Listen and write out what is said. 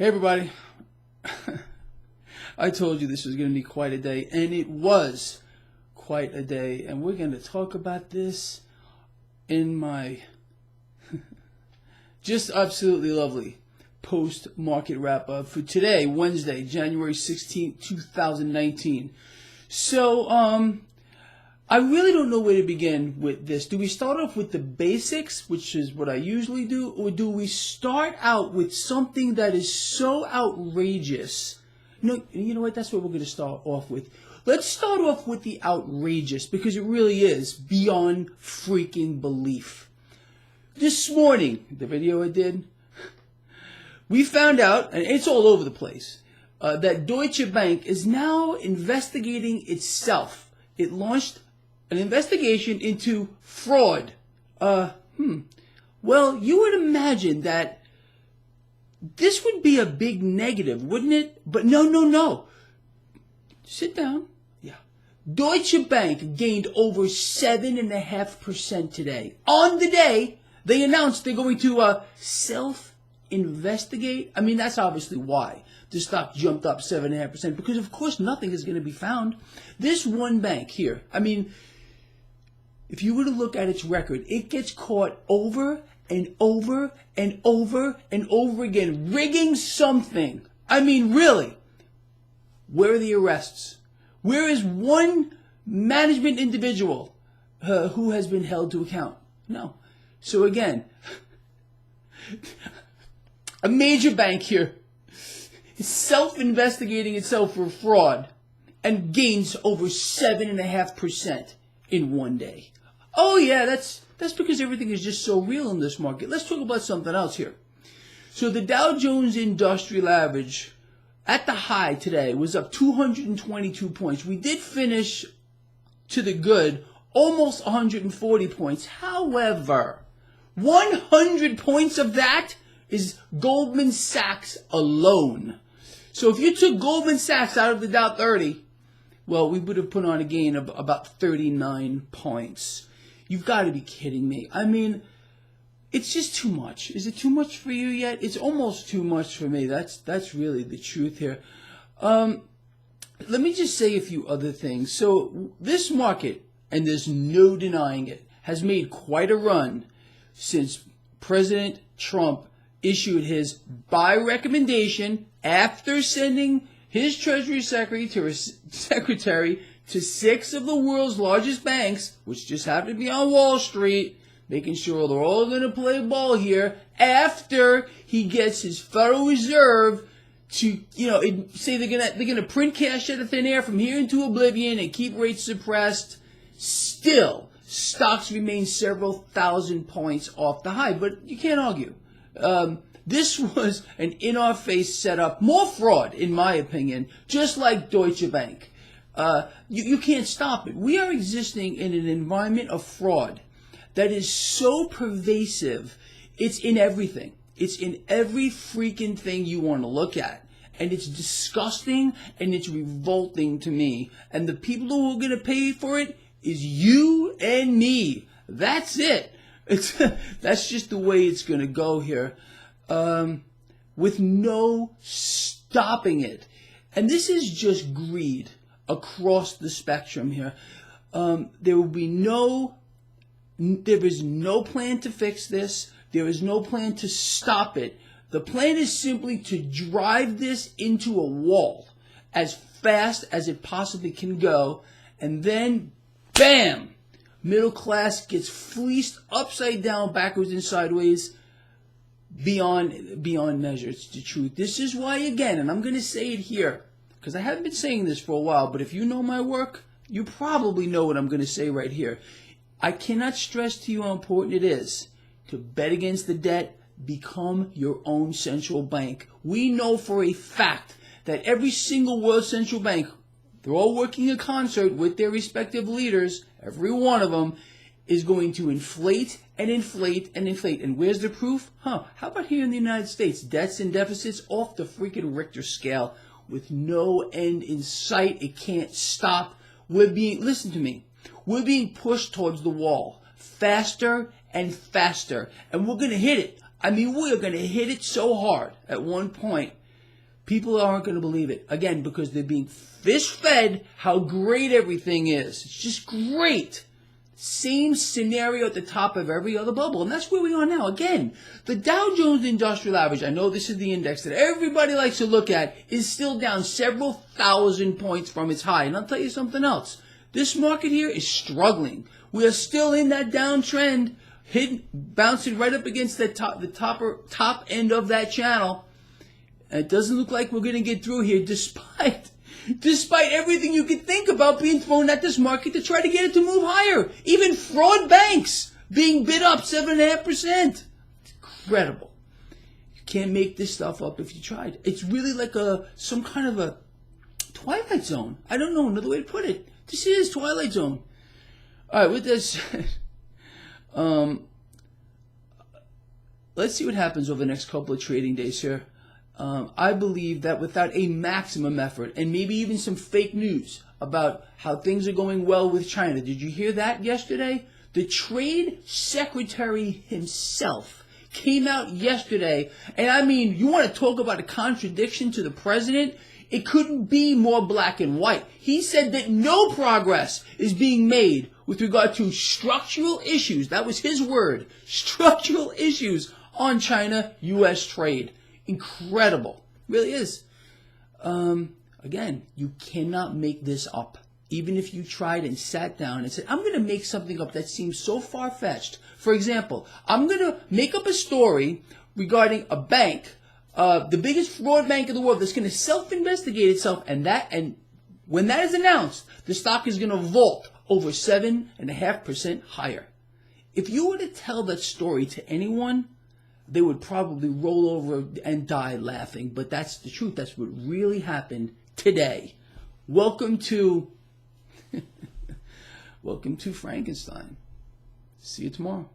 Hey everybody, I told you this was going to be quite a day, and it was quite a day, and we're going to talk about this in my just absolutely lovely post-market wrap-up for today, Wednesday, January 16th, 2019. So, I really don't know where to begin with this. Do we start off with the basics, which is what I usually do, or do we start out with something that is so outrageous? No, you know what? That's what we're going to start off with. Let's start off with the outrageous, because it really is beyond freaking belief. This morning, the video I did, we found out, and it's all over the place, that Deutsche Bank is now investigating itself. It launched an investigation into fraud. Well, you would imagine that this would be a big negative, wouldn't it? But no. Sit down. Yeah. Deutsche Bank gained over 7.5% today. On the day, they announced they're going to self-investigate. I mean, that's obviously why the stock jumped up 7.5%, because of course nothing is going to be found. This one bank here, I mean, if you were to look at its record, it gets caught over and over and over and over again, rigging something. I mean, really, where are the arrests? Where is one management individual who has been held to account? No. So again, a major bank here is self-investigating itself for fraud and gains over 7.5% in one day. Oh yeah, that's because everything is just so real in this market. Let's talk about something else here. So the Dow Jones Industrial Average at the high today was up 222 points. We did finish to the good, almost 140 points. However, 100 points of that is Goldman Sachs alone. So if you took Goldman Sachs out of the Dow 30, well, we would have put on a gain of about 39 points. You've got to be kidding me. I mean, it's just too much. Is it too much for you yet? It's almost too much for me. That's really the truth here. Let me just say a few other things. So this market, and there's no denying it, has made quite a run since President Trump issued his buy recommendation after sending his Treasury Secretary to 6 of the world's largest banks, which just happen to be on Wall Street, making sure they're all going to play ball here, after he gets his Federal Reserve to, say they're gonna print cash out of thin air from here into oblivion and keep rates suppressed. Still, stocks remain several thousand points off the high, but you can't argue. This was an in-our-face setup, more fraud, in my opinion, just like Deutsche Bank. You can't stop it. We are existing in an environment of fraud that is so pervasive. It's in everything. It's in every freaking thing you want to look at. And it's disgusting and it's revolting to me. And the people who are going to pay for it is you and me. That's it. That's just the way it's going to go here. With no stopping it. And this is just greed across the spectrum here. There is no plan to fix this. There is no plan to stop it. The plan is simply to drive this into a wall as fast as it possibly can go. And then, bam! Middle class gets fleeced upside down, backwards and sideways, beyond measure. It's the truth. This is why, again, and I'm going to say it here, because I haven't been saying this for a while, but if you know my work, you probably know what I'm going to say right here. I cannot stress to you how important it is to bet against the debt, become your own central bank. We know for a fact that every single world central bank, they're all working in concert with their respective leaders, every one of them, is going to inflate and inflate and inflate. And where's the proof? How about here in the United States? Debts and deficits off the freaking Richter scale with no end in sight. It can't stop. Listen to me, we're being pushed towards the wall faster and faster. And we're going to hit it. I mean, we are going to hit it so hard at one point People aren't going to believe it. Again, because they're being fish-fed how great everything is. It's just great. Same scenario at the top of every other bubble. And that's where we are now. Again, the Dow Jones Industrial Average, I know this is the index that everybody likes to look at, is still down several thousand points from its high. And I'll tell you something else. This market here is struggling. We are still in that downtrend, bouncing right up against the top end of that channel. And it doesn't look like we're going to get through here despite everything you could think about being thrown at this market to try to get it to move higher. Even fraud banks being bid up 7.5%. It's incredible. You can't make this stuff up if you tried. It's really like some kind of a Twilight Zone. I don't know another way to put it. This is Twilight Zone. All right, with this, let's see what happens over the next couple of trading days here. I believe that without a maximum effort and maybe even some fake news about how things are going well with China. Did you hear that yesterday? The trade secretary himself came out yesterday, and I mean, you want to talk about a contradiction to the president? It couldn't be more black and white. He said that no progress is being made with regard to structural issues. That was his word. Structural issues on China-U.S. trade. Incredible. Really is. Again, you cannot make this up. Even if you tried and sat down and said, I'm going to make something up that seems so far-fetched. For example, I'm going to make up a story regarding a bank, the biggest fraud bank in the world, that's going to self-investigate itself, and when that is announced, the stock is going to vault over 7.5% higher. If you were to tell that story to anyone, they would probably roll over and die laughing. But that's the truth. That's what really happened today. Welcome to Frankenstein. See you tomorrow.